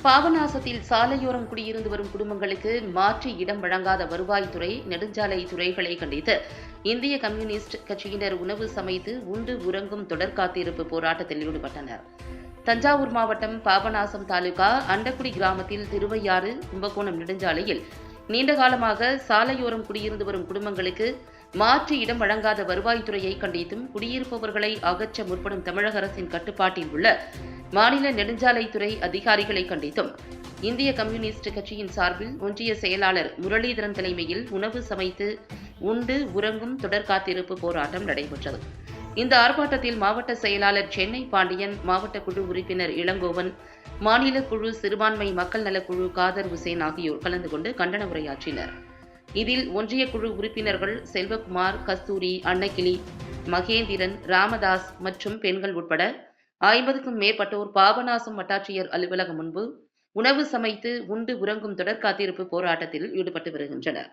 பாபநாசத்தில் சாலையோரம் குடியிருந்து வரும் குடும்பங்களுக்கு மாற்று இடம் வழங்காத வருவாய்த்துறை, நெடுஞ்சாலை துறைகளை கண்டித்து இந்திய கம்யூனிஸ்ட் கட்சியினர் உணவு சமைத்து உண்டு உறங்கும் தொடர் காத்திருப்பு போராட்டத்தில் ஈடுபட்டனர். தஞ்சாவூர் மாவட்டம் பாபநாசம் தாலுகா அண்டக்குடி கிராமத்தில் திருவையாறு கும்பகோணம் நெடுஞ்சாலையில் நீண்டகாலமாக சாலையோரம் குடியிருந்து வரும் குடும்பங்களுக்கு மாற்று இடம் வழங்காத வருவாய்த்துறையை கண்டித்தும் குடியிருப்பவர்களை அகற்ற முற்படும் தமிழக அரசின் கட்டுப்பாட்டில் உள்ள மாநில நெடுஞ்சாலைத்துறை அதிகாரிகளை கண்டித்தும் இந்திய கம்யூனிஸ்ட் கட்சியின் சார்பில் ஒன்றிய செயலாளர் முரளிதரன் தலைமையில் உணவு சமைத்து உண்டு உறங்கும் தொடர் காத்திருப்பு போராட்டம் நடைபெற்றது. இந்த ஆர்ப்பாட்டத்தில் மாவட்ட செயலாளர் சென்னை பாண்டியன், மாவட்ட குழு உறுப்பினர் இளங்கோவன், மாநில குழு சிறுபான்மை மக்கள் நலக்குழு காதர் உசேன் ஆகியோர் கலந்து கொண்டு கண்டன உரையாற்றினர். இதில் ஒன்றிய குழு உறுப்பினர்கள் செல்வகுமார், கஸ்தூரி, அன்னக்கிளி, மகேந்திரன், ராமதாஸ் மற்றும் பெண்கள் உட்பட 50க்கும் மேற்பட்டோர் பாபநாசம் வட்டாட்சியர் அலுவலகம் முன்பு உணவு சமைத்து உண்டு உறங்கும் தொடர் காத்திருப்பு போராட்டத்தில் ஈடுபட்டு வருகின்றனர்.